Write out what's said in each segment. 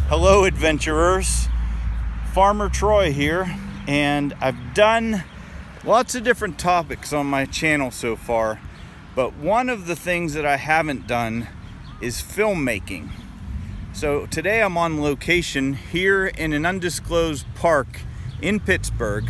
Hello adventurers, Farmer Troy here, and I've done lots of different topics on my channel so far, but one of the things that I haven't done is filmmaking. So today I'm on location here in an undisclosed park in Pittsburgh,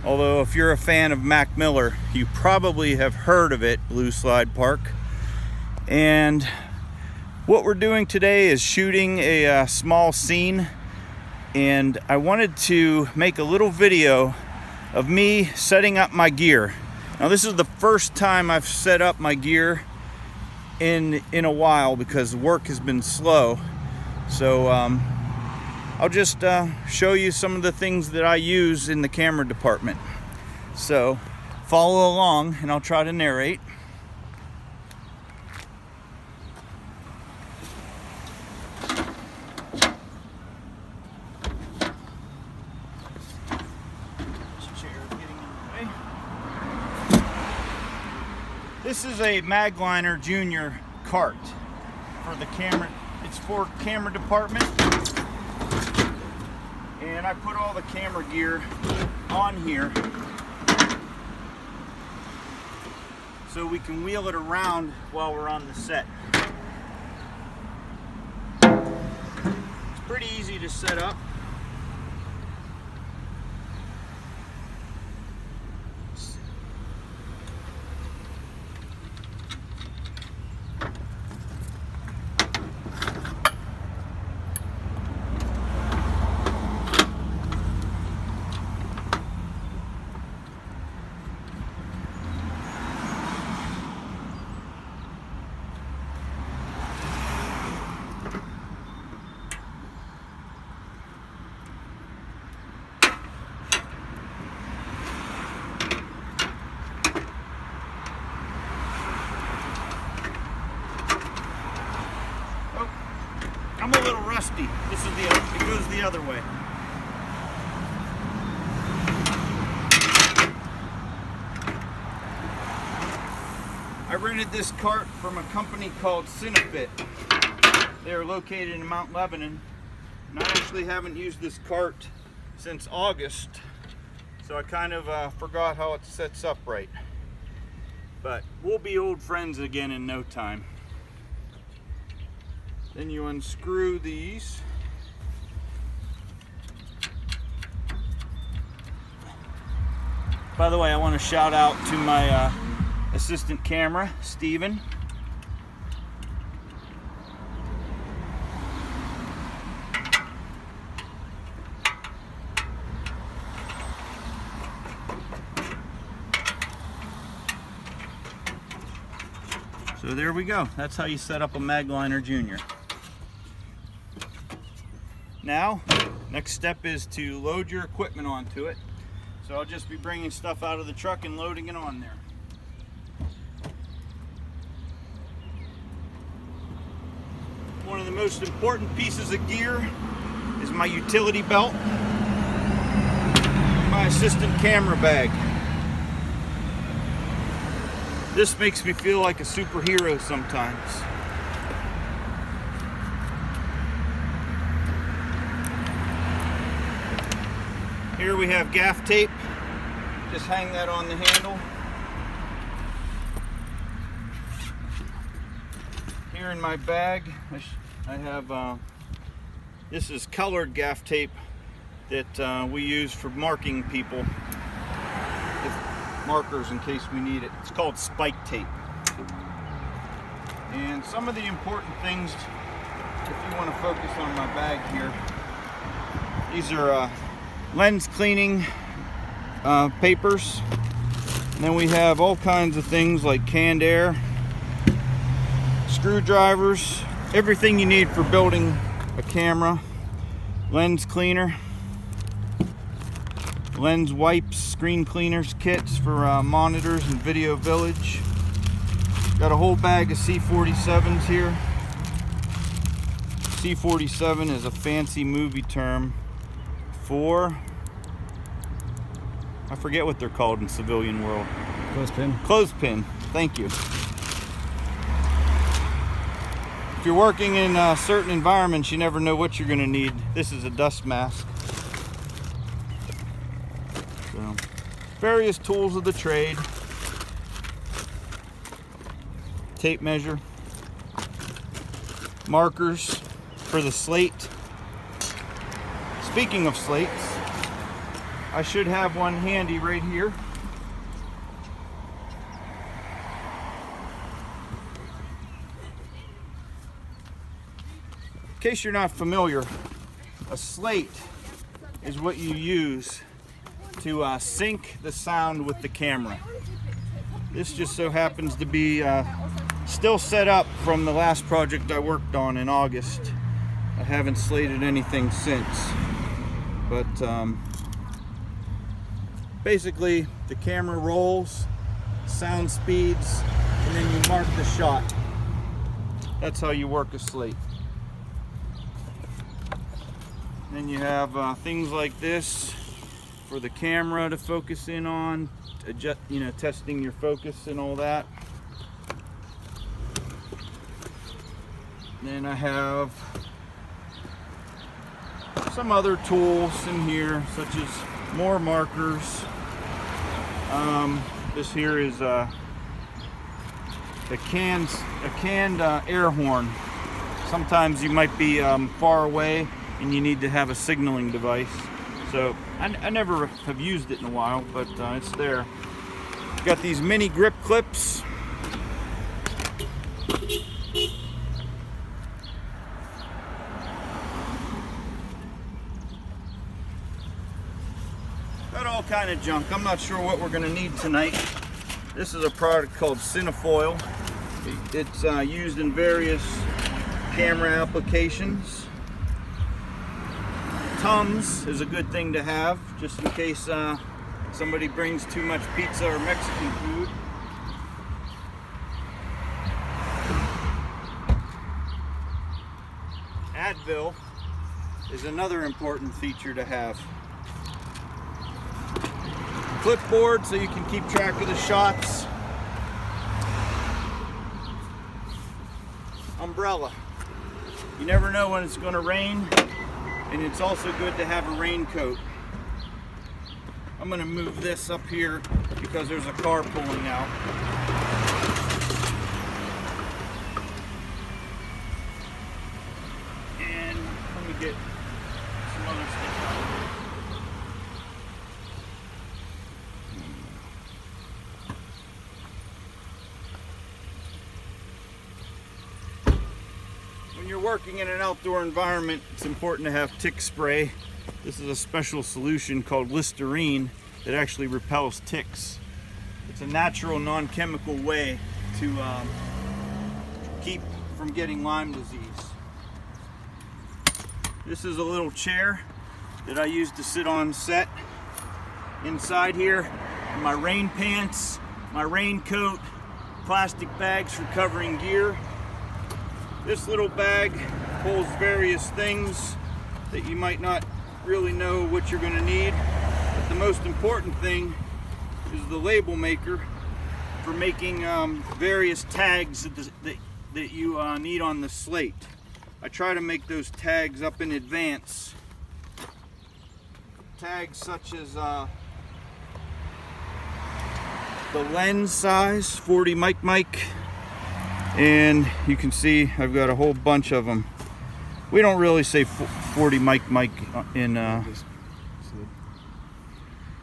although if you're a fan of Mac Miller, you probably have heard of it, Blue Slide Park. And what we're doing today is shooting a small scene, and I wanted to make a little video of me setting up my gear. Now this is the first time I've set up my gear in a while because work has been slow. So I'll just show you some of the things that I use in the camera department. So follow along and I'll try to narrate. This is a Magliner Junior cart for the camera. It's for camera department, and I put all the camera gear on here so we can wheel it around while we're on the set. It's pretty easy to set up. I'm a little rusty. It goes the other way. I rented this cart from a company called Cinefit. They are located in Mount Lebanon, and I actually haven't used this cart since August, so I kind of forgot how it sets up right. But we'll be old friends again in no time. Then you unscrew these. By the way, I want to shout out to my assistant camera, Steven. So there we go. That's how you set up a Magliner Junior. Now, next step is to load your equipment onto it. So I'll just be bringing stuff out of the truck and loading it on there. One of the most important pieces of gear is my utility belt, my assistant camera bag. This makes me feel like a superhero sometimes. Here we have gaff tape. Just hang that on the handle. Here in my bag, I have, this is colored gaff tape that we use for marking people. Markers in case we need it. It's called spike tape. And some of the important things, if you want to focus on my bag here, these are lens cleaning papers. And then we have all kinds of things like canned air, screwdrivers, everything you need for building a camera, lens cleaner, lens wipes, screen cleaners, kits for monitors and Video Village. Got a whole bag of C47s here. C47 is a fancy movie term for, I forget what they're called in civilian world. Clothespin. Clothespin, thank you. you're working in certain environments, you never know what you're going to need. This is a dust mask. So, various tools of the trade. Tape measure. Markers for the slate. Speaking of slates, I should have one handy right here. In case you're not familiar, a slate is what you use to sync the sound with the camera. This just so happens to be still set up from the last project I worked on in August. I haven't slated anything since, but basically the camera rolls, sound speeds, and then you mark the shot. That's how you work a slate. Then you have things like this for the camera to focus in on, adjust, testing your focus and all that. Then I have some other tools in here, such as more markers. This here is a canned air horn. Sometimes you might be far away and you need to have a signaling device. So I never have used it in a while, but it's there. Got these mini grip clips. Got all kind of junk. I'm not sure what we're gonna need tonight. This is a product called Cinefoil. It's used in various camera applications. Tums is a good thing to have, just in case somebody brings too much pizza or Mexican food. Advil is another important feature to have. Clipboard so you can keep track of the shots. Umbrella. You never know when it's going to rain. And it's also good to have a raincoat. I'm going to move this up here because there's a car pulling out. And let me get some other stuff out. When you're working in an outdoor environment, it's important to have tick spray. This is a special solution called Listerine that actually repels ticks. It's a natural, non-chemical way to keep from getting Lyme disease. This is a little chair that I use to sit on set. Inside here, my rain pants, my raincoat, plastic bags for covering gear. This little bag holds various things that you might not really know what you're going to need. But the most important thing is the label maker for making various tags that you need on the slate. I try to make those tags up in advance. Tags such as the lens size, 40 mic. And you can see I've got a whole bunch of them. We don't really say 40 mic in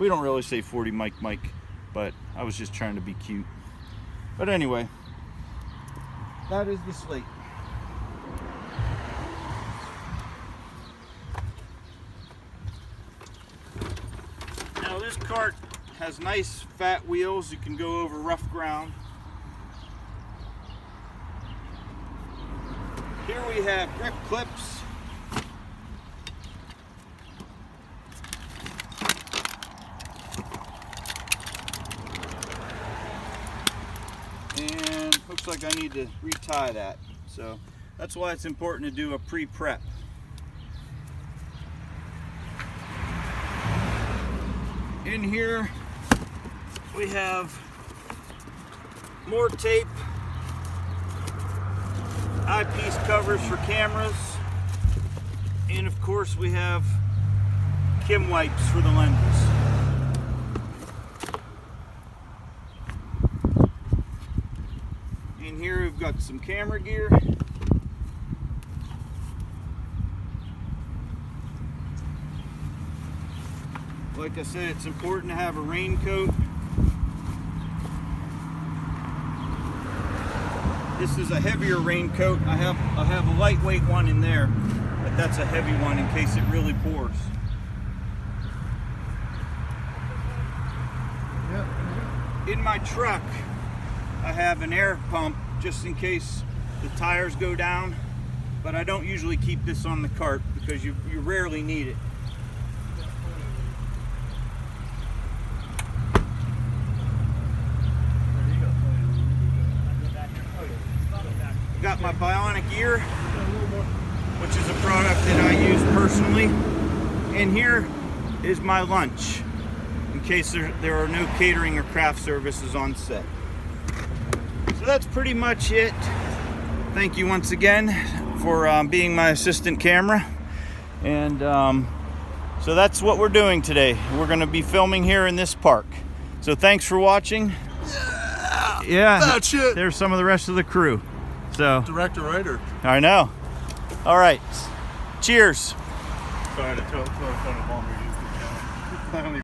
we don't really say 40 mic, but I was just trying to be cute. But anyway, that is the slate. Now this cart has nice fat wheels. You can go over rough ground. Here we have grip clips. And looks like I need to retie that. So that's why it's important to do a pre-prep. In here we have more tape. eyepiece covers for cameras, and of course we have Kim wipes for the lenses. In here we've got some camera gear. Like I said, it's important to have a raincoat. This is a heavier raincoat. I have a lightweight one in there, but that's a heavy one in case it really pours. In my truck, I have an air pump just in case the tires go down, but I don't usually keep this on the cart because you rarely need it. Got my bionic ear, which is a product that I use personally, and here is my lunch in case there are no catering or craft services on set. So that's pretty much it. Thank you once again for being my assistant camera, and so that's what we're doing today. We're going to be filming here in this park. So thanks for watching. Yeah, that's it. There's some of the rest of the crew. So director, writer. I know. All right. Cheers. Sorry to tell Tony Palmer used the channel.